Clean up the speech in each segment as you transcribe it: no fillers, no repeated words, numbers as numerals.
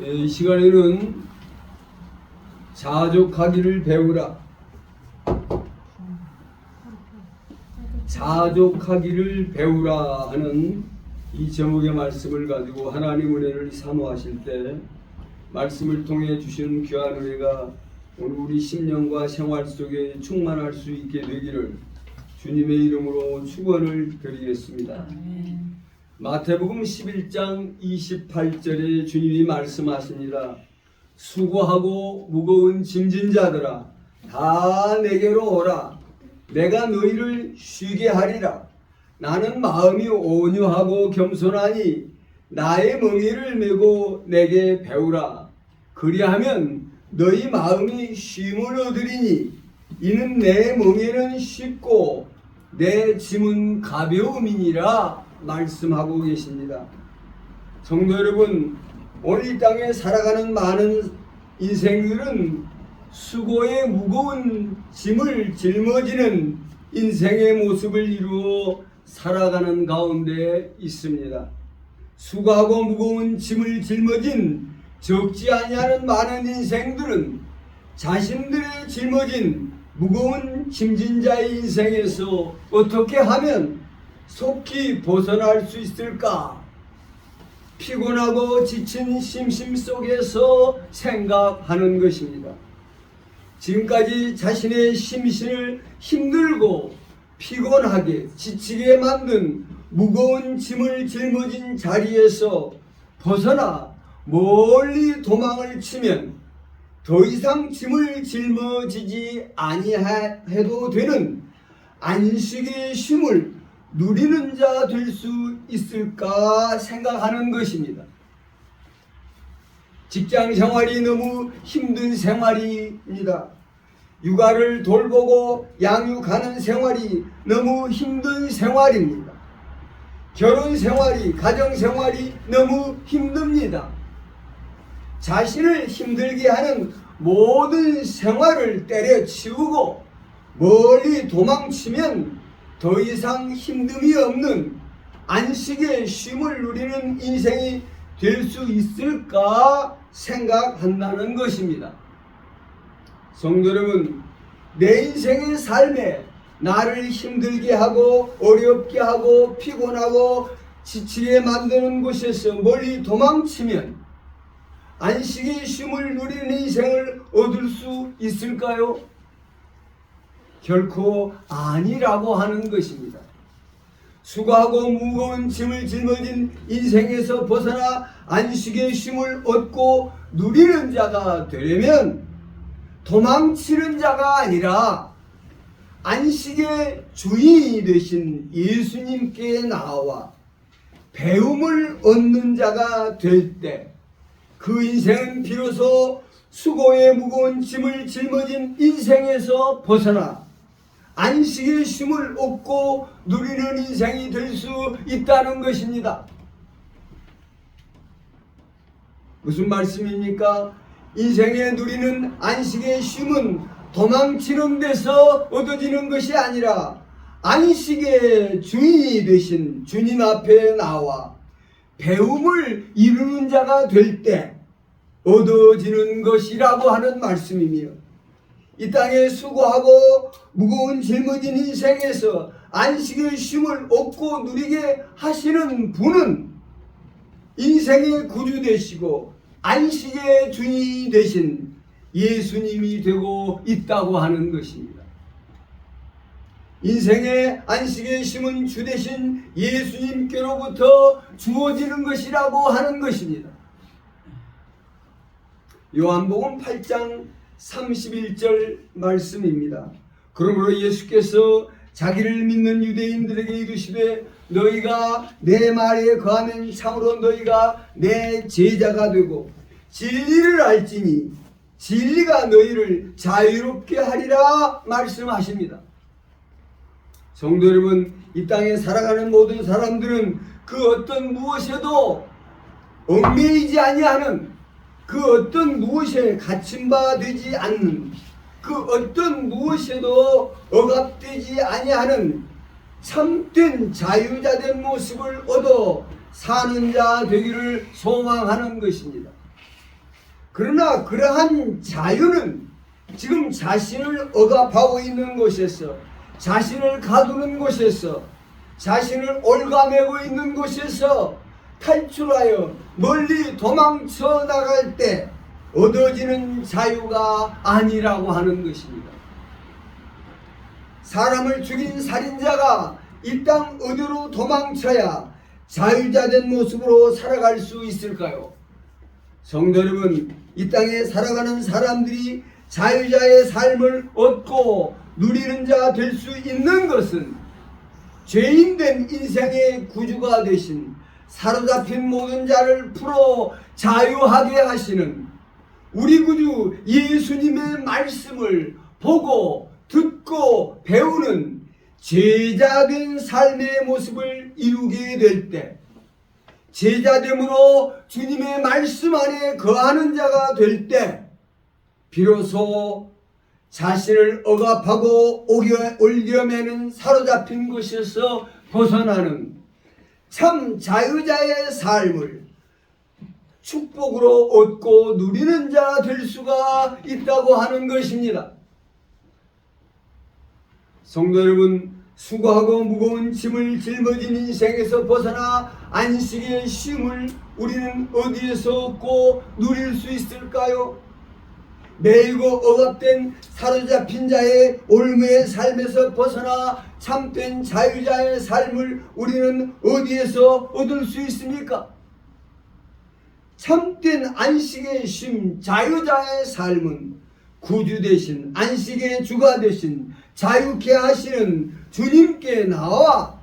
이 시간에는 자족하기를 배우라, 자족하기를 배우라 하는 이 제목의 말씀을 가지고 하나님 은혜를 사모하실 때 말씀을 통해 주시는 귀한 은혜가 오늘 우리 심령과 생활 속에 충만할 수 있게 되기를 주님의 이름으로 축원을 드리겠습니다. 마태복음 11장 28절에 주님이 말씀하십니다. 수고하고 무거운 짐진 자들아 다 내게로 오라. 내가 너희를 쉬게 하리라. 나는 마음이 온유하고 겸손하니 나의 멍에를 메고 내게 배우라. 그리하면 너희 마음이 쉼을 얻으리니 이는 내 멍에는 쉽고 내 짐은 가벼움이니라 말씀하고 계십니다. 성도 여러분, 오늘 이 땅에 살아가는 많은 인생들은 수고의 무거운 짐을 짊어지는 인생의 모습을 이루어 살아가는 가운데 있습니다. 수고하고 무거운 짐을 짊어진 적지 아니하는 많은 인생들은 자신들의 짊어진 무거운 짐진 자의 인생에서 어떻게 하면 속히 벗어날 수 있을까? 피곤하고 지친 심심 속에서 생각하는 것입니다. 지금까지 자신의 심신을 힘들고 피곤하게 지치게 만든 무거운 짐을 짊어진 자리에서 벗어나 멀리 도망을 치면 더 이상 짐을 짊어지지 아니해도 되는 안식의 쉼을 누리는 자 될 수 있을까 생각하는 것입니다. 직장 생활이 너무 힘든 생활입니다. 육아를 돌보고 양육하는 생활이 너무 힘든 생활입니다. 결혼 생활이, 가정 생활이 너무 힘듭니다. 자신을 힘들게 하는 모든 생활을 때려치우고 멀리 도망치면 더 이상 힘듦이 없는 안식의 쉼을 누리는 인생이 될 수 있을까 생각한다는 것입니다. 성도 여러분, 내 인생의 삶에 나를 힘들게 하고 어렵게 하고 피곤하고 지치게 만드는 곳에서 멀리 도망치면 안식의 쉼을 누리는 인생을 얻을 수 있을까요? 결코 아니라고 하는 것입니다. 수고하고 무거운 짐을 짊어진 인생에서 벗어나 안식의 쉼을 얻고 누리는 자가 되려면 도망치는 자가 아니라 안식의 주인이 되신 예수님께 나와 배움을 얻는 자가 될 때 그 인생은 비로소 수고의 무거운 짐을 짊어진 인생에서 벗어나 안식의 쉼을 얻고 누리는 인생이 될 수 있다는 것입니다. 무슨 말씀입니까? 인생에 누리는 안식의 쉼은 도망치는 데서 얻어지는 것이 아니라 안식의 주인이 되신 주님 앞에 나와 배움을 이루는 자가 될 때 얻어지는 것이라고 하는 말씀이며, 이 땅에 수고하고 무거운 짊어진 인생에서 안식의 쉼을 얻고 누리게 하시는 분은 인생의 구주 되시고 안식의 주인이 되신 예수님이 되고 있다고 하는 것입니다. 인생의 안식의 쉼은 주 되신 예수님께로부터 주어지는 것이라고 하는 것입니다. 요한복음 8장 31절 말씀입니다. 그러므로 예수께서 자기를 믿는 유대인들에게 이르시되 너희가 내 말에 거하면 참으로 너희가 내 제자가 되고 진리를 알지니 진리가 너희를 자유롭게 하리라 말씀하십니다. 성도 여러분, 이 땅에 살아가는 모든 사람들은 그 어떤 무엇에도 얽매이지 아니하는, 그 어떤 무엇에 갇힌 바 되지 않는, 그 어떤 무엇에도 억압되지 아니하는 참된 자유자된 모습을 얻어 사는 자 되기를 소망하는 것입니다. 그러나 그러한 자유는 지금 자신을 억압하고 있는 곳에서, 자신을 가두는 곳에서, 자신을 올가매고 있는 곳에서 탈출하여 멀리 도망쳐 나갈 때 얻어지는 자유가 아니라고 하는 것입니다. 사람을 죽인 살인자가 이 땅 어디로 도망쳐야 자유자된 모습으로 살아갈 수 있을까요? 성도 여러분, 이 땅에 살아가는 사람들이 자유자의 삶을 얻고 누리는 자 될 수 있는 것은 죄인된 인생의 구주가 되신, 사로잡힌 모든 자를 풀어 자유하게 하시는 우리 구주 예수님의 말씀을 보고 듣고 배우는 제자된 삶의 모습을 이루게 될 때, 제자됨으로 주님의 말씀 안에 거하는 자가 될 때 비로소 자신을 억압하고 올겨매는 사로잡힌 것에서 벗어나는 참 자유자의 삶을 축복으로 얻고 누리는 자 될 수가 있다고 하는 것입니다. 성도 여러분, 수고하고 무거운 짐을 짊어진 인생에서 벗어나 안식의 쉼을 우리는 어디에서 얻고 누릴 수 있을까요? 매이고 억압된 사로잡힌 자의 올무의 삶에서 벗어나 참된 자유자의 삶을 우리는 어디에서 얻을 수 있습니까? 참된 안식의 쉼, 자유자의 삶은 구주 되신, 안식의 주가 되신, 자유케 하시는 주님께 나와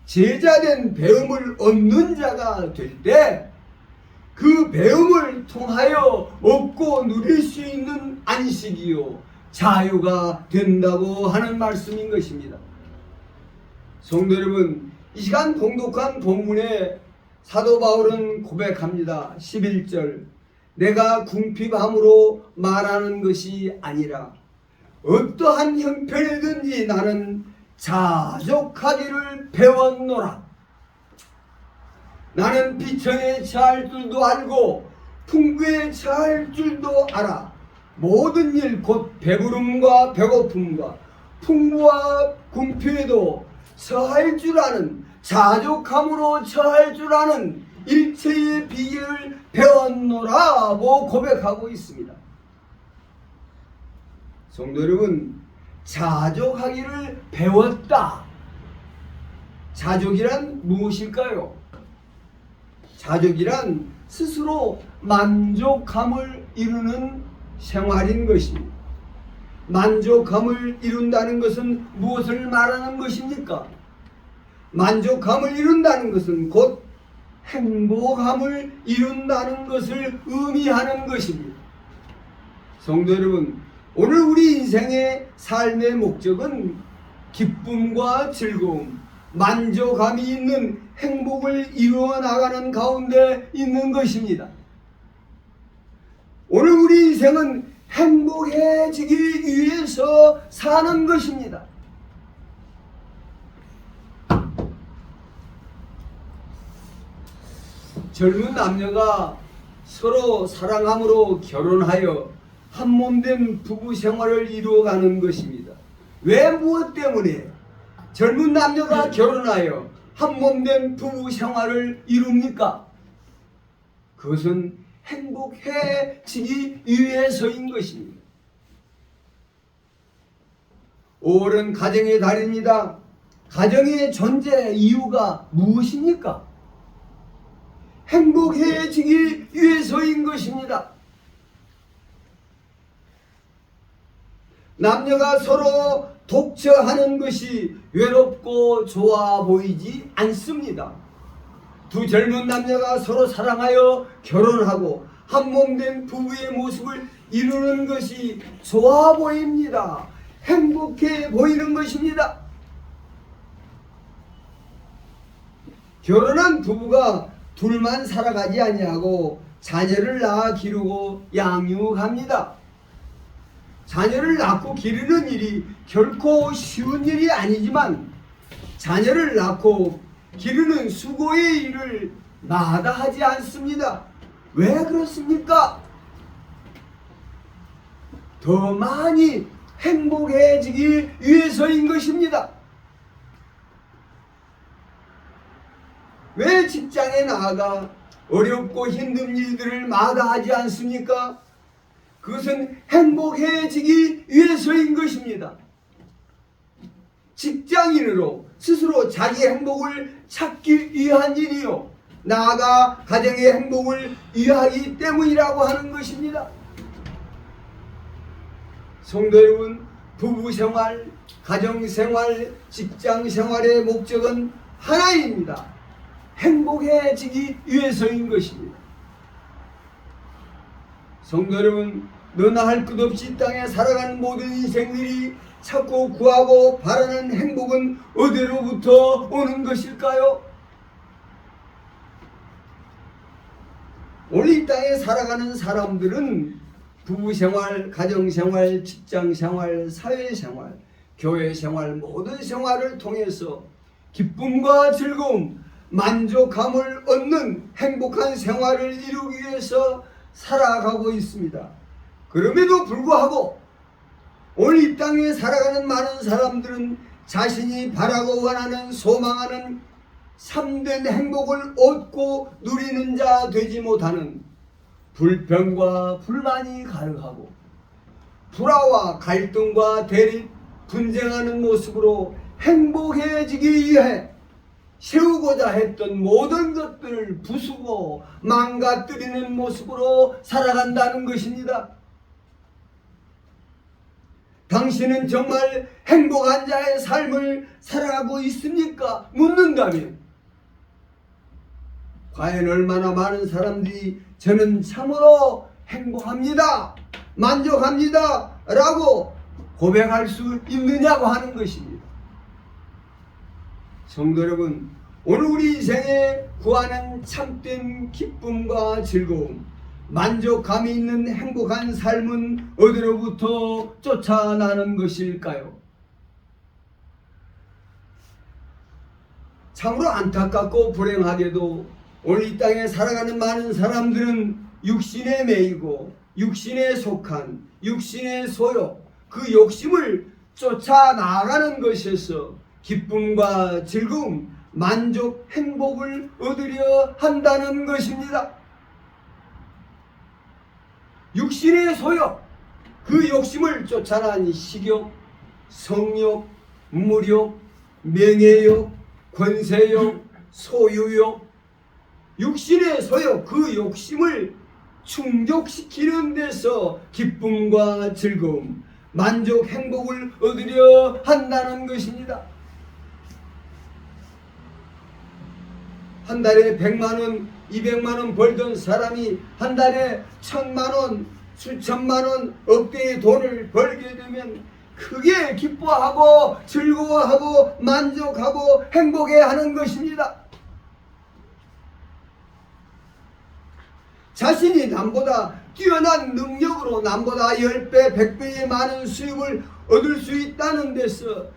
제자된 배움을 얻는 자가 될 때 그 배움을 통하여 얻고 누릴 수 있는 안식이요 자유가 된다고 하는 말씀인 것입니다. 성도 여러분, 이 시간 봉독한 본문에 사도 바울은 고백합니다. 11절, 내가 궁핍함으로 말하는 것이 아니라 어떠한 형편이든지 나는 자족하기를 배웠노라. 나는 비천에 처할 줄도 알고 풍부에 처할 줄도 알아. 모든 일 곧 배부름과 배고픔과 풍부와 궁핍에도 처할 줄 아는, 자족함으로 처할 줄 아는 일체의 비결을 배웠노라고 고백하고 있습니다. 성도 여러분, 자족하기를 배웠다. 자족이란 무엇일까요? 자족이란 스스로 만족함을 이루는 생활인 것입니다. 만족함을 이룬다는 것은 무엇을 말하는 것입니까? 만족함을 이룬다는 것은 곧 행복함을 이룬다는 것을 의미하는 것입니다. 성도 여러분, 오늘 우리 인생의 삶의 목적은 기쁨과 즐거움, 만족감이 있는 행복을 이루어 나가는 가운데 있는 것입니다. 오늘 우리 인생은 행복해지기 위해서 사는 것입니다. 젊은 남녀가 서로 사랑함으로 결혼하여 한몸된 부부 생활을 이루어가는 것입니다. 왜, 무엇 때문에 젊은 남녀가 결혼하여 한몸된 부부 생활을 이룹니까? 그것은 행복해지기 위해서인 것입니다. 5월은 가정의 달입니다. 가정의 존재 이유가 무엇입니까? 행복해지기 위해서인 것입니다. 남녀가 서로 독처하는 것이 외롭고 좋아 보이지 않습니다. 두 젊은 남녀가 서로 사랑하여 결혼하고 한몸된 부부의 모습을 이루는 것이 좋아 보입니다. 행복해 보이는 것입니다. 결혼한 부부가 둘만 살아가지 아니하고 자녀를 낳아 기르고 양육합니다. 자녀를 낳고 기르는 일이 결코 쉬운 일이 아니지만 자녀를 낳고 기르는 수고의 일을 마다하지 않습니다. 왜 그렇습니까? 더 많이 행복해지기 위해서인 것입니다. 왜 직장에 나아가 어렵고 힘든 일들을 마다하지 않습니까? 그것은 행복해지기 위해서인 것입니다. 직장인으로 스스로 자기 행복을 찾기 위한 일이요, 나아가 가정의 행복을 위하기 때문이라고 하는 것입니다. 성도 여러분, 부부생활, 가정생활, 직장생활의 목적은 하나입니다. 행복해지기 위해서인 것입니다. 성도 여러분, 너나 할 것 없이 이 땅에 살아가는 모든 인생들이 찾고 구하고 바라는 행복은 어디로부터 오는 것일까요? 오늘 이 땅에 살아가는 사람들은 부부생활, 가정생활, 직장생활, 사회생활, 교회생활, 모든 생활을 통해서 기쁨과 즐거움, 만족감을 얻는 행복한 생활을 이루기 위해서 살아가고 있습니다. 그럼에도 불구하고 오늘 이 땅에 살아가는 많은 사람들은 자신이 바라고 원하는, 소망하는 참된 행복을 얻고 누리는 자 되지 못하는 불평과 불만이 가득하고 불화와 갈등과 대립, 분쟁하는 모습으로 행복해지기 위해 세우고자 했던 모든 것들을 부수고 망가뜨리는 모습으로 살아간다는 것입니다. 당신은 정말 행복한 자의 삶을 살아가고 있습니까? 묻는다면 과연 얼마나 많은 사람들이 저는 참으로 행복합니다, 만족합니다 라고 고백할 수 있느냐고 하는 것입니다. 성도 여러분, 오늘 우리 인생에 구하는 참된 기쁨과 즐거움, 만족감이 있는 행복한 삶은 어디로부터 쫓아나는 것일까요? 참으로 안타깝고 불행하게도 오늘 이 땅에 살아가는 많은 사람들은 육신에 매이고 육신에 속한 육신의 소욕, 그 욕심을 쫓아나가는 것에서 기쁨과 즐거움, 만족, 행복을 얻으려 한다는 것입니다. 육신의 소욕, 그 욕심을 쫓아나니 식욕, 성욕, 물욕, 명예욕, 권세욕, 소유욕, 육신의 소욕, 그 욕심을 충족시키는 데서 기쁨과 즐거움, 만족, 행복을 얻으려 한다는 것입니다. 한 달에 100만원, 200만원 벌던 사람이 한 달에 1000만원, 수천만원, 억대의 돈을 벌게 되면 크게 기뻐하고 즐거워하고 만족하고 행복해하는 것입니다. 자신이 남보다 뛰어난 능력으로 남보다 10배, 100배의 많은 수입을 얻을 수 있다는 데서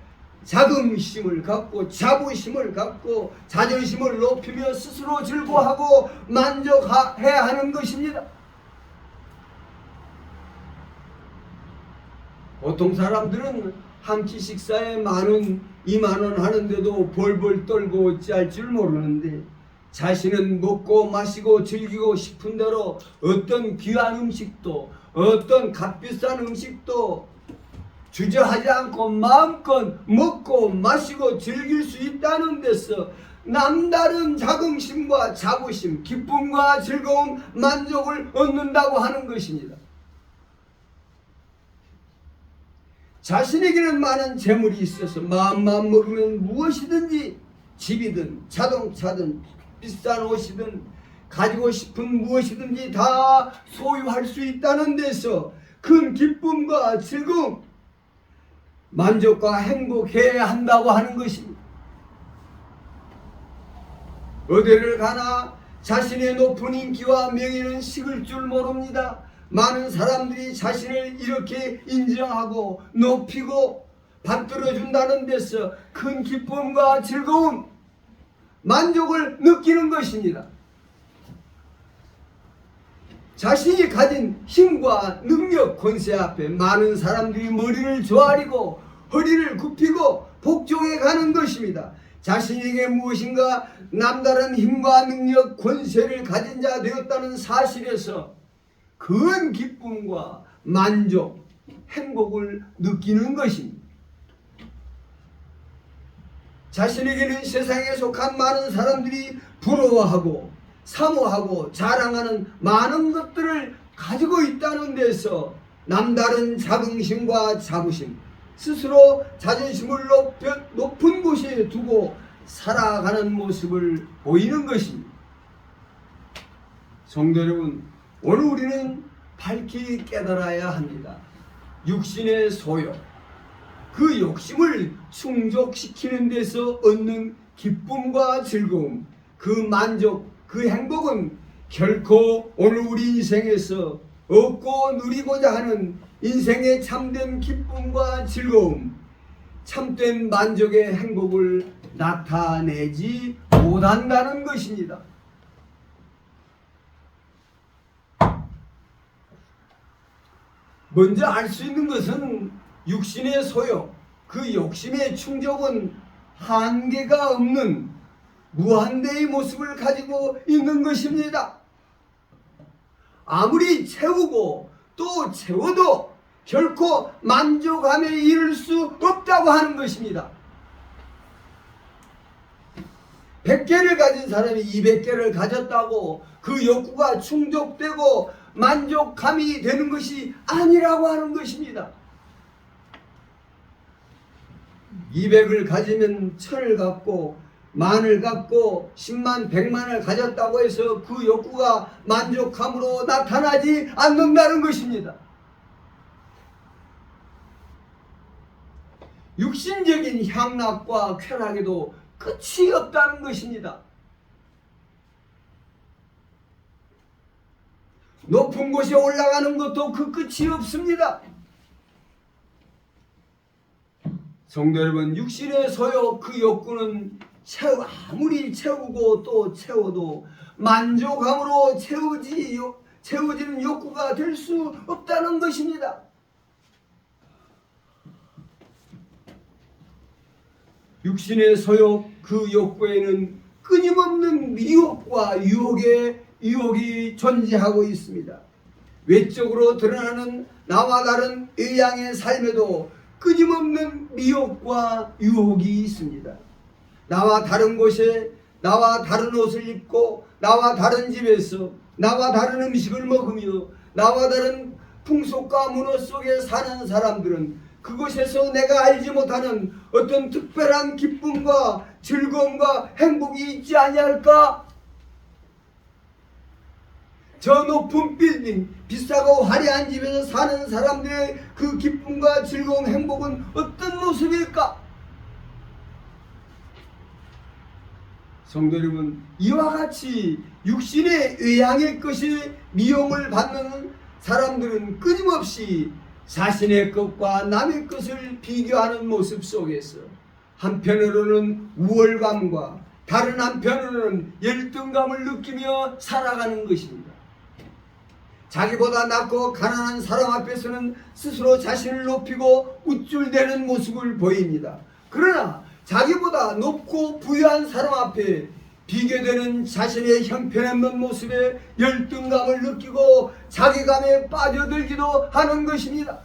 자긍심을 갖고 자부심을 갖고 자존심을 높이며 스스로 즐거워하고 만족해야 하는 것입니다. 보통 사람들은 한 끼 식사에 10,000원, 20,000원 하는데도 벌벌 떨고 어찌할 줄 모르는데, 자신은 먹고 마시고 즐기고 싶은 대로 어떤 귀한 음식도, 어떤 값비싼 음식도 주저하지 않고 마음껏 먹고 마시고 즐길 수 있다는 데서 남다른 자긍심과 자부심, 기쁨과 즐거움, 만족을 얻는다고 하는 것입니다. 자신에게는 많은 재물이 있어서 마음만 먹으면 무엇이든지, 집이든 자동차든 비싼 옷이든 가지고 싶은 무엇이든지 다 소유할 수 있다는 데서 큰 기쁨과 즐거움, 만족과 행복해야 한다고 하는 것입니다. 어디를 가나 자신의 높은 인기와 명예는 식을 줄 모릅니다. 많은 사람들이 자신을 이렇게 인정하고 높이고 받들어준다는 데서 큰 기쁨과 즐거움, 만족을 느끼는 것입니다. 자신이 가진 힘과 능력, 권세 앞에 많은 사람들이 머리를 조아리고 허리를 굽히고 복종해 가는 것입니다. 자신에게 무엇인가 남다른 힘과 능력, 권세를 가진 자 되었다는 사실에서 큰 기쁨과 만족, 행복을 느끼는 것입니다. 자신에게는 세상에 속한 많은 사람들이 부러워하고 사모하고 자랑하는 많은 것들을 가지고 있다는 데서 남다른 자긍심과 자부심, 스스로 자존심을 높은 곳에 두고 살아가는 모습을 보이는 것입니다. 성도 여러분, 오늘 우리는 밝히 깨달아야 합니다. 육신의 소욕, 그 욕심을 충족시키는 데서 얻는 기쁨과 즐거움, 그 만족, 그 행복은 결코 오늘 우리 인생에서 얻고 누리고자 하는 인생의 참된 기쁨과 즐거움, 참된 만족의 행복을 나타내지 못한다는 것입니다. 먼저 알 수 있는 것은 육신의 소욕, 그 욕심의 충족은 한계가 없는 무한대의 모습을 가지고 있는 것입니다. 아무리 채우고 또 채워도 결코 만족함에 이를 수 없다고 하는 것입니다. 100개를 가진 사람이 200개를 가졌다고 그 욕구가 충족되고 만족감이 되는 것이 아니라고 하는 것입니다. 200을 가지면 1000을 갖고 만을 갖고 10만 100만을 가졌다고 해서 그 욕구가 만족함으로 나타나지 않는다는 것입니다. 육신적인 향락과 쾌락에도 끝이 없다는 것입니다. 높은 곳에 올라가는 것도 그 끝이 없습니다. 성도 여러분, 육신의 소욕, 그 욕구는 아무리 채우고 또 채워도 만족함으로 채워지는 욕구가 될 수 없다는 것입니다. 육신의 소욕, 그 욕구에는 끊임없는 미혹과 유혹이 존재하고 있습니다. 외적으로 드러나는 나와 다른 의양의 삶에도 끊임없는 미혹과 유혹이 있습니다. 나와 다른 곳에 나와 다른 옷을 입고 나와 다른 집에서 나와 다른 음식을 먹으며 나와 다른 풍속과 문화 속에 사는 사람들은 그곳에서 내가 알지 못하는 어떤 특별한 기쁨과 즐거움과 행복이 있지 아니할까? 저 높은 빌딩, 비싸고 화려한 집에서 사는 사람들의 그 기쁨과 즐거움, 행복은 어떤 모습일까? 성도 여러분, 이와 같이 육신의 의향의 것이 미움을 받는 사람들은 끊임없이 자신의 것과 남의 것을 비교하는 모습 속에서 한편으로는 우월감과 다른 한편으로는 열등감을 느끼며 살아가는 것입니다. 자기보다 낫고 가난한 사람 앞에서는 스스로 자신을 높이고 우쭐대는 모습을 보입니다. 그러나 자기보다 높고 부유한 사람 앞에 비교되는 자신의 형편없는 모습에 열등감을 느끼고 자괴감에 빠져들기도 하는 것입니다.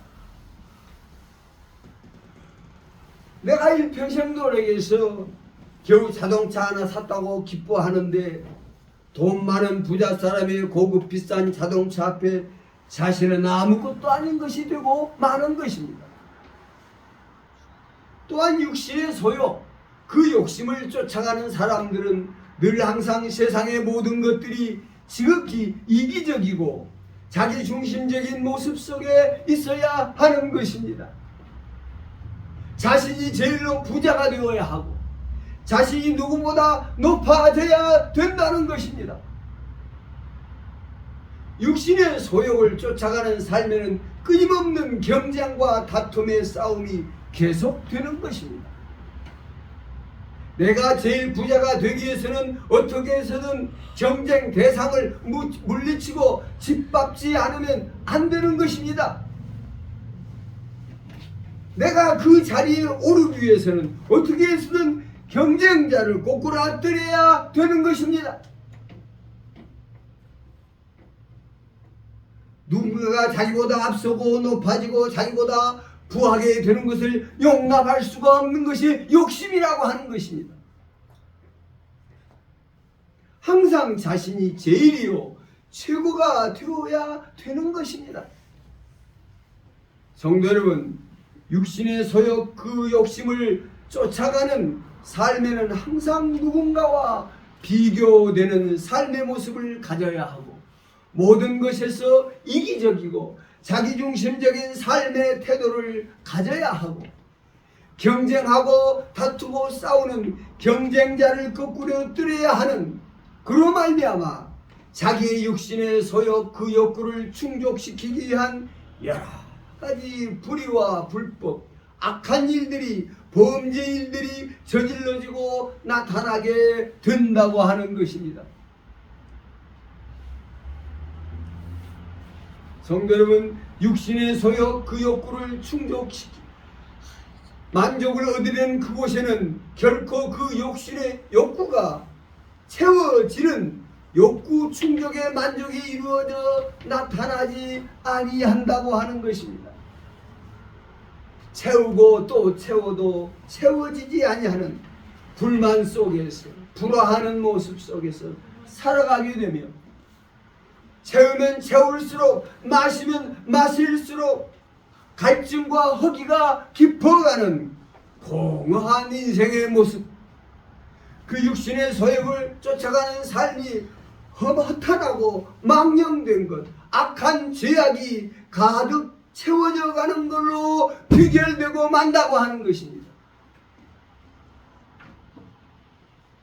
내가 일평생 노력해서 겨우 자동차 하나 샀다고 기뻐하는데 돈 많은 부자 사람의 고급 비싼 자동차 앞에 자신은 아무것도 아닌 것이 되고 마는 것입니다. 또한 육신의 소욕, 그 욕심을 쫓아가는 사람들은 늘 항상 세상의 모든 것들이 지극히 이기적이고 자기중심적인 모습 속에 있어야 하는 것입니다. 자신이 제일로 부자가 되어야 하고 자신이 누구보다 높아져야 된다는 것입니다. 육신의 소욕을 쫓아가는 삶에는 끊임없는 경쟁과 다툼의 싸움이 계속되는 것입니다. 내가 제일 부자가 되기 위해서는 어떻게 해서든 경쟁 대상을 물리치고 짓밟지 않으면 안 되는 것입니다. 내가 그 자리에 오르기 위해서는 어떻게 해서든 경쟁자를 꼬꾸라뜨려야 되는 것입니다. 누군가가 자기보다 앞서고 높아지고 자기보다 부하게 되는 것을 용납할 수가 없는 것이 욕심이라고 하는 것입니다. 항상 자신이 제일이요 최고가 되어야 되는 것입니다. 성도 여러분, 육신의 소욕 그 욕심을 쫓아가는 삶에는 항상 누군가와 비교되는 삶의 모습을 가져야 하고 모든 것에서 이기적이고 자기중심적인 삶의 태도를 가져야 하고 경쟁하고 다투고 싸우는 경쟁자를 거꾸로 뜨려야 하는 그로 말미암아 자기의 육신의 소욕 그 욕구를 충족시키기 위한 여러 가지 불의와 불법 악한 일들이 범죄 일들이 저질러지고 나타나게 된다고 하는 것입니다. 성도 여러분, 육신의 소욕 그 욕구를 충족시키 만족을 얻으려는 그곳에는 결코 그 육신의 욕구가 채워지는 욕구 충족의 만족이 이루어져 나타나지 아니한다고 하는 것입니다. 채우고 또 채워도 채워지지 아니하는 불만 속에서 불화하는 모습 속에서 살아가게 되며 채우면 채울수록 마시면 마실수록 갈증과 허기가 깊어가는 공허한 인생의 모습, 그 육신의 소욕을 쫓아가는 삶이 허탄하고 망령된 것, 악한 죄악이 가득 채워져 가는 걸로 비결되고 만다고 하는 것입니다.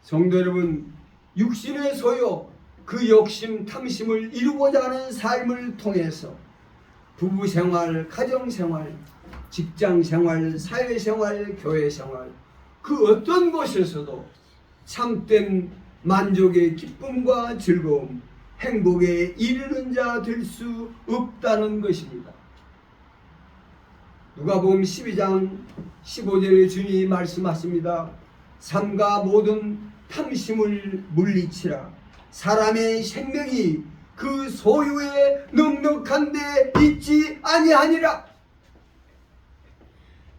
성도 여러분, 육신의 소욕, 그 욕심, 탐심을 이루고자 하는 삶을 통해서 부부생활, 가정생활, 직장생활, 사회생활, 교회생활 그 어떤 곳에서도 참된 만족의 기쁨과 즐거움, 행복에 이르는 자 될 수 없다는 것입니다. 누가복음 12장 15절에 주님이 말씀하십니다. 삼가 모든 탐심을 물리치라. 사람의 생명이 그 소유에 넉넉한 데 있지 아니하니라.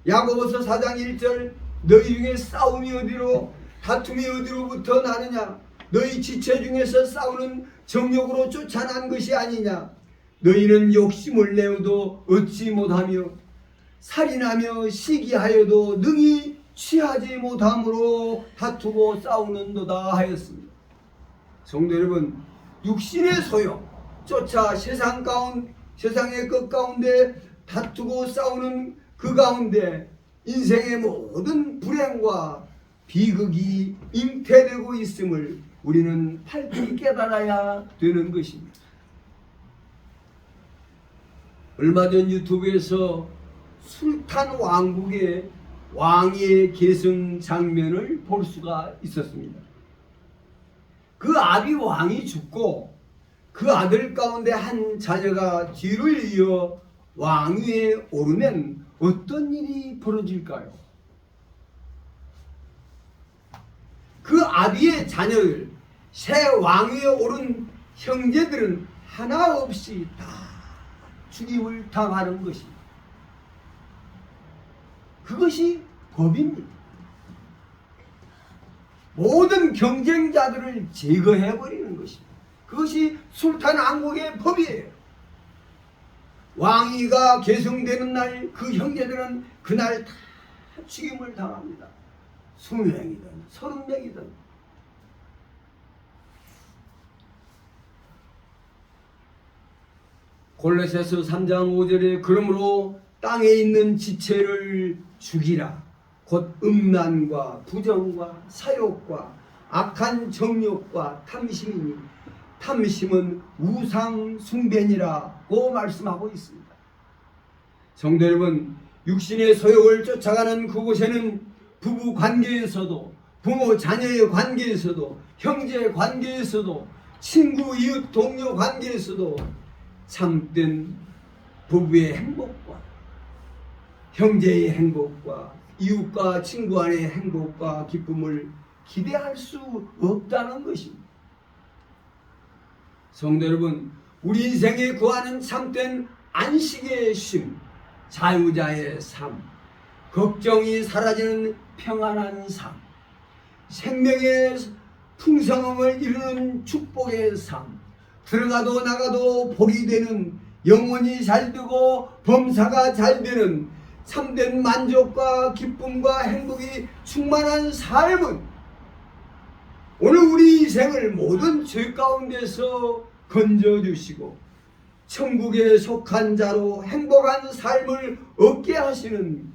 야고보서 4장 1절 너희 중에 싸움이 어디로 다툼이 어디로부터 나느냐. 너희 지체 중에서 싸우는 정욕으로 쫓아난 것이 아니냐. 너희는 욕심을 내어도 얻지 못하며 살인하며 시기하여도 능히 취하지 못함으로 다투고 싸우는도다 하였습니다. 성도 여러분, 육신의 소욕 쫓아 세상의 것 가운데 다투고 싸우는 그 가운데 인생의 모든 불행과 비극이 잉태되고 있음을 우리는 밝히 깨달아야 되는 것입니다. 얼마 전 유튜브에서 술탄 왕국의 왕위의 계승 장면을 볼 수가 있었습니다. 그 아비 왕이 죽고 그 아들 가운데 한 자녀가 뒤를 이어 왕위에 오르면 어떤 일이 벌어질까요? 그 아비의 자녀들, 새 왕위에 오른 형제들은 하나 없이 다 죽임을 당하는 것입니다. 그것이 법입니다. 모든 경쟁자들을 제거해버리는 것입니다. 그것이 술탄 왕국의 법이에요. 왕위가 계승되는 날 그 형제들은 그날 다 죽임을 당합니다. 20명이든 30명이든. 골로새서 3장 5절에 그러므로 땅에 있는 지체를 죽이라. 곧 음란과 부정과 사욕과 악한 정욕과 탐심이니 탐심은 우상 숭배니라고 말씀하고 있습니다. 성도 여러분, 육신의 소욕을 쫓아가는 그곳에는 부부 관계에서도 부모 자녀의 관계에서도, 형제 관계에서도, 친구 이웃 동료 관계에서도 참된 부부의 행복과 형제의 행복과 이웃과 친구 간의 행복과 기쁨을 기대할 수 없다는 것입니다. 성도 여러분, 우리 인생에 구하는 참된 안식의 쉼, 자유자의 삶, 걱정이 사라지는 평안한 삶, 생명의 풍성함을 이루는 축복의 삶, 들어가도 나가도 복이 되는, 영혼이 잘 되고 범사가 잘 되는 참된 만족과 기쁨과 행복이 충만한 삶은 오늘 우리 인생을 모든 죄 가운데서 건져주시고 천국에 속한 자로 행복한 삶을 얻게 하시는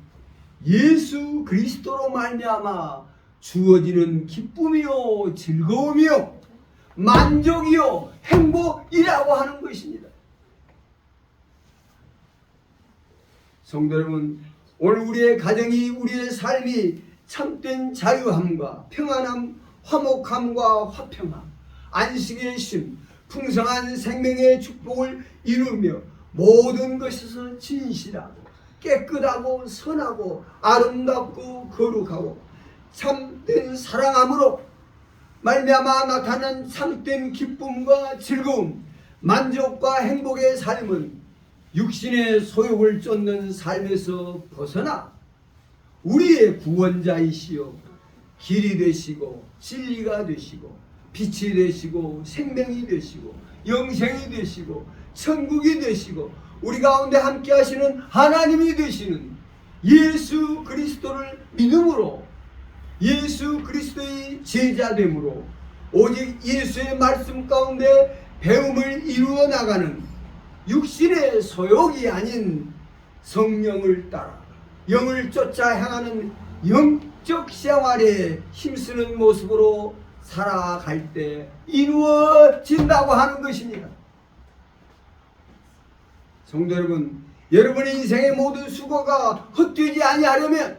예수 그리스도로 말미암아 주어지는 기쁨이요 즐거움이요 만족이요 행복이라고 하는 것입니다. 성도 여러분, 오늘 우리의 가정이, 우리의 삶이 참된 자유함과 평안함, 화목함과 화평함, 안식의 쉼, 풍성한 생명의 축복을 이루며 모든 것에서 진실하고 깨끗하고 선하고 아름답고 거룩하고 참된 사랑함으로 말미암아 나타난 참된 기쁨과 즐거움, 만족과 행복의 삶은 육신의 소욕을 쫓는 삶에서 벗어나 우리의 구원자이시여 길이 되시고 진리가 되시고 빛이 되시고 생명이 되시고 영생이 되시고 천국이 되시고 우리 가운데 함께 하시는 하나님이 되시는 예수 그리스도를 믿음으로 예수 그리스도의 제자됨으로 오직 예수의 말씀 가운데 배움을 이루어 나가는 육신의 소욕이 아닌 성령을 따라 영을 쫓아 향하는 영적 생활에 힘쓰는 모습으로 살아갈 때 이루어진다고 하는 것입니다. 성도 여러분, 여러분의 인생의 모든 수고가 헛되지 아니하려면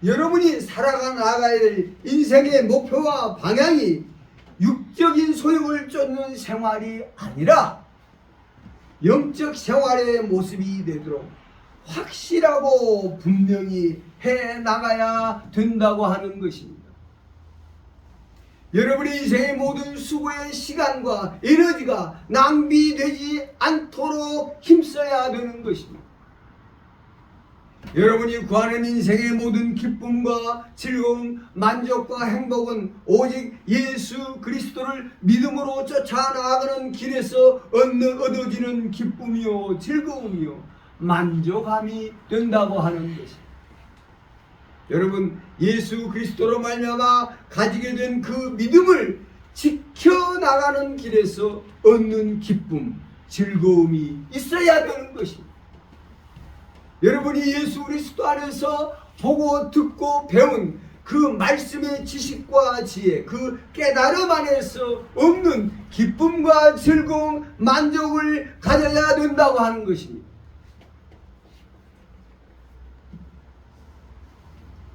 여러분이 살아가 나가야 될 인생의 목표와 방향이 육적인 소욕을 쫓는 생활이 아니라 영적 생활의 모습이 되도록 확실하고 분명히 해 나가야 된다고 하는 것입니다. 여러분의 인생의 모든 수고의 시간과 에너지가 낭비되지 않도록 힘써야 되는 것입니다. 여러분이 구하는 인생의 모든 기쁨과 즐거움, 만족과 행복은 오직 예수 그리스도를 믿음으로 쫓아나가는 길에서 얻어지는 기쁨이요 즐거움이요 만족함이 된다고 하는 것입니다. 여러분, 예수 그리스도로 말미암아 가지게 된 그 믿음을 지켜나가는 길에서 얻는 기쁨, 즐거움이 있어야 되는 것입니다. 여러분이 예수 그리스도 안에서 보고 듣고 배운 그 말씀의 지식과 지혜, 그 깨달음 안에서 없는 기쁨과 즐거움, 만족을 가져야 된다고 하는 것입니다.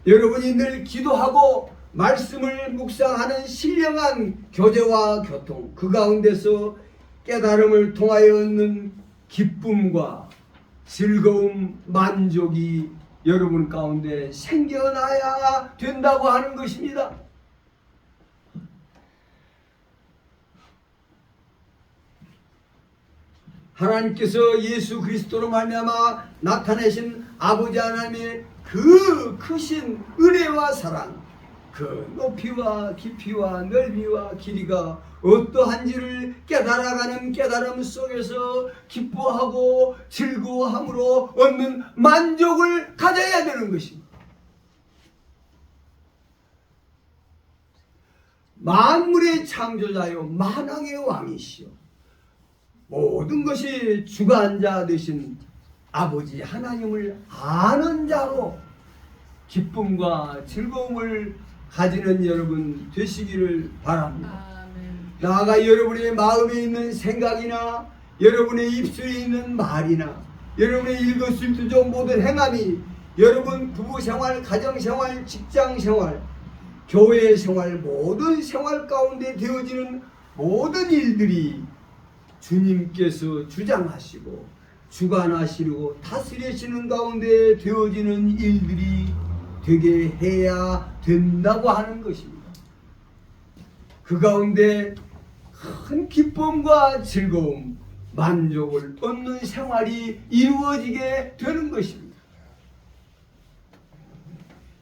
여러분이 늘 기도하고 말씀을 묵상하는 신령한 교제와 교통, 그 가운데서 깨달음을 통하여 얻는 기쁨과 즐거움, 만족이 여러분 가운데 생겨나야 된다고 하는 것입니다. 하나님께서 예수 그리스도로 말미암아 나타내신 아버지 하나님의 그 크신 은혜와 사랑, 그 높이와 깊이와 넓이와 길이가 어떠한지를 깨달아가는 깨달음 속에서 기뻐하고 즐거워함으로 얻는 만족을 가져야 되는 것입니다. 만물의 창조자요 만왕의 왕이시요 모든 것이 주관자 되신 아버지 하나님을 아는 자로 기쁨과 즐거움을 가지는 여러분 되시기를 바랍니다. 나아가 여러분의 마음에 있는 생각이나 여러분의 입술에 있는 말이나 여러분의 일거수일투족 모든 행함이 여러분 부부 생활, 가정 생활, 직장 생활, 교회 생활, 모든 생활 가운데 되어지는 모든 일들이 주님께서 주장하시고 주관하시고 다스리시는 가운데 되어지는 일들이 되게 해야 된다고 하는 것입니다. 그 가운데 큰 기쁨과 즐거움, 만족을 얻는 생활이 이루어지게 되는 것입니다.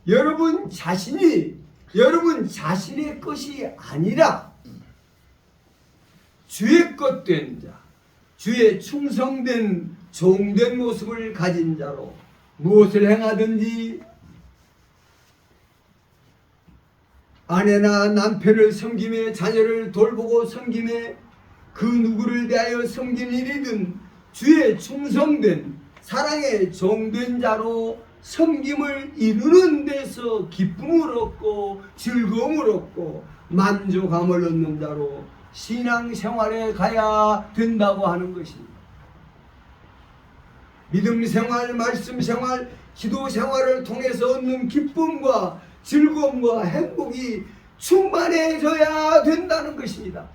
여러분 자신이 여러분 자신의 것이 아니라 주의 것 된 자, 주의 충성된 종된 모습을 가진 자로 무엇을 행하든지 아내나 남편을 섬김에, 자녀를 돌보고 섬김에, 그 누구를 대하여 섬긴 일이든 주의 충성된 사랑의 종된 자로 섬김을 이루는 데서 기쁨을 얻고 즐거움을 얻고 만족함을 얻는 자로 신앙생활에 가야 된다고 하는 것입니다. 믿음 생활, 말씀 생활, 기도 생활을 통해서 얻는 기쁨과 즐거움과 행복이 충만해져야 된다는 것입니다.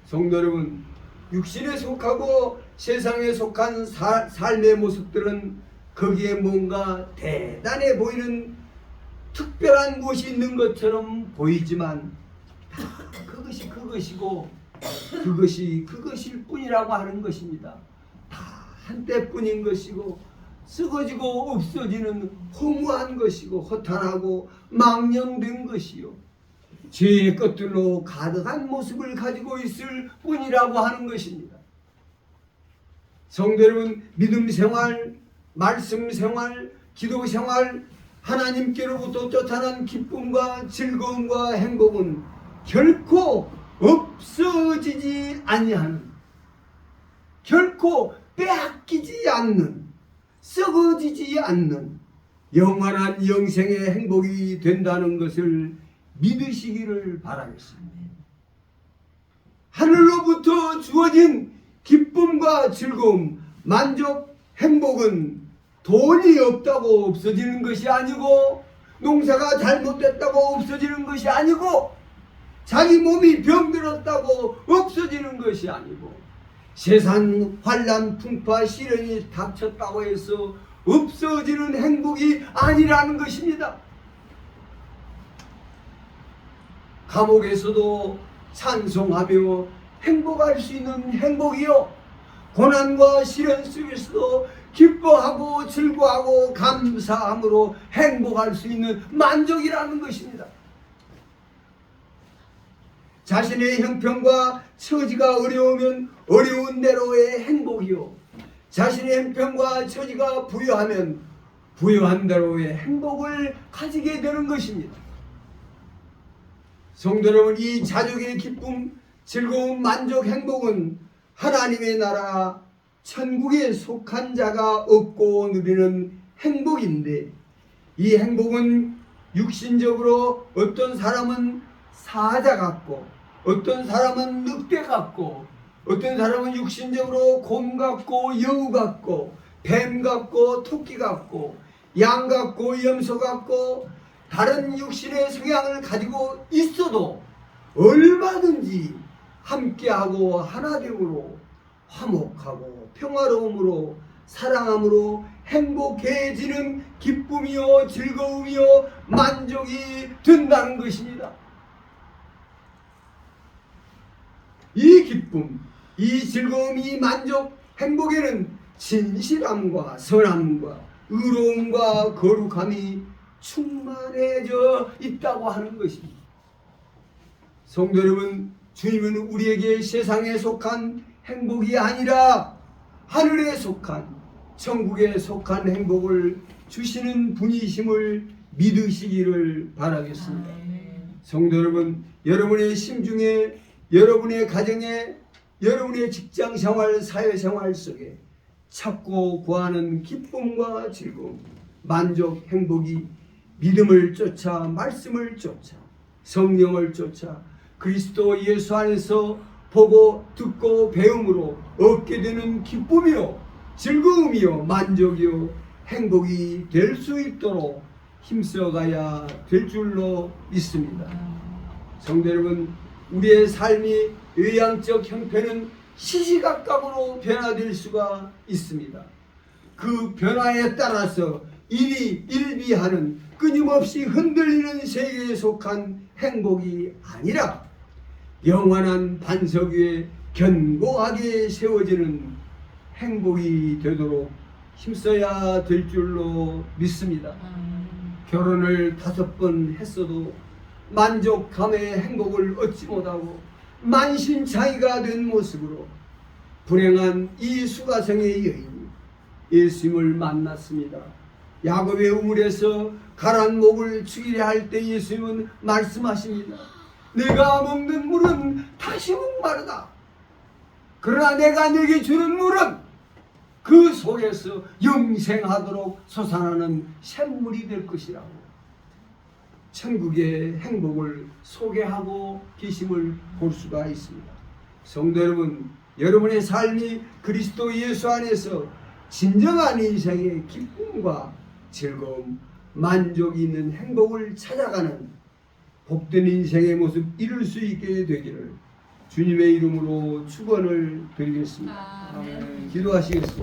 성도 여러분, 육신에 속하고 세상에 속한 삶의 모습들은 거기에 뭔가 대단해 보이는 특별한 것이 있는 것처럼 보이지만 다 그것이 그것이고 그것이 그것일 뿐이라고 하는 것입니다. 다 한때뿐인 것이고 썩어지고 없어지는 허무한 것이고 허탄하고 망령된 것이요 죄의 것들로 가득한 모습을 가지고 있을 뿐이라고 하는 것입니다. 성도 여러분, 믿음 생활, 말씀 생활, 기도 생활, 하나님께로부터 쫓아난 기쁨과 즐거움과 행복은 결코 없어지지 아니하는, 결코 빼앗기지 않는, 썩어지지 않는 영원한 영생의 행복이 된다는 것을 믿으시기를 바라겠습니다. 하늘로부터 주어진 기쁨과 즐거움, 만족, 행복은 돈이 없다고 없어지는 것이 아니고 농사가 잘못됐다고 없어지는 것이 아니고 자기 몸이 병들었다고 없어지는 것이 아니고 세상 환난, 풍파, 시련이 닥쳤다고 해서 없어지는 행복이 아니라는 것입니다. 감옥에서도 찬송하며 행복할 수 있는 행복이요, 고난과 시련 속에서도 기뻐하고 즐거워하고 감사함으로 행복할 수 있는 만족이라는 것입니다. 자신의 형편과 처지가 어려우면 어려운 대로의 행복이요, 자신의 형편과 처지가 부유하면 부유한 대로의 행복을 가지게 되는 것입니다. 성도 여러분, 이 자족의 기쁨, 즐거움, 만족, 행복은 하나님의 나라 천국에 속한 자가 얻고 누리는 행복인데, 이 행복은 육신적으로 어떤 사람은 사자 같고 어떤 사람은 늑대 같고 어떤 사람은 육신적으로 곰 같고 여우 같고 뱀 같고 토끼 같고 양 같고 염소 같고 다른 육신의 성향을 가지고 있어도 얼마든지 함께하고 하나됨으로 화목하고 평화로움으로 사랑함으로 행복해지는 기쁨이요 즐거움이요 만족이 된다는 것입니다. 이 기쁨, 이 즐거움, 이 만족, 행복에는 진실함과 선함과 의로움과 거룩함이 충만해져 있다고 하는 것입니다. 성도 여러분, 주님은 우리에게 세상에 속한 행복이 아니라 하늘에 속한, 천국에 속한 행복을 주시는 분이심을 믿으시기를 바라겠습니다. 성도 여러분, 여러분의 심중에, 여러분의 가정에, 여러분의 직장 생활, 사회 생활 속에 찾고 구하는 기쁨과 즐거움, 만족, 행복이 믿음을 쫓아, 말씀을 쫓아, 성령을 쫓아 그리스도 예수 안에서 보고 듣고 배움으로 얻게 되는 기쁨이요 즐거움이요 만족이요 행복이 될 수 있도록 힘써가야 될 줄로 믿습니다. 성도 여러분, 우리의 삶이 외향적 형편은 시시각각으로 변화될 수가 있습니다. 그 변화에 따라서 일비하는 끊임없이 흔들리는 세계에 속한 행복이 아니라 영원한 반석 위에 견고하게 세워지는 행복이 되도록 힘써야 될 줄로 믿습니다. 결혼을 5번 했어도 만족감의 행복을 얻지 못하고 만신창이가 된 모습으로 불행한 이 수가성의 여인이 예수님을 만났습니다. 야곱의 우물에서 가란 목을 죽이려 할 때 예수님은 말씀하십니다. 내가 먹는 물은 다시 목마르다. 그러나 내가 네게 주는 물은 그 속에서 영생하도록 솟아나는 샘물이 될 것이라고 천국의 행복을 소개하고 계심을 볼 수가 있습니다. 성도 여러분, 여러분의 삶이 그리스도 예수 안에서 진정한 인생의 기쁨과 즐거움, 만족이 있는 행복을 찾아가는 복된 인생의 모습 이룰 수 있게 되기를 주님의 이름으로 축원을 드리겠습니다. 기도하시겠습니다.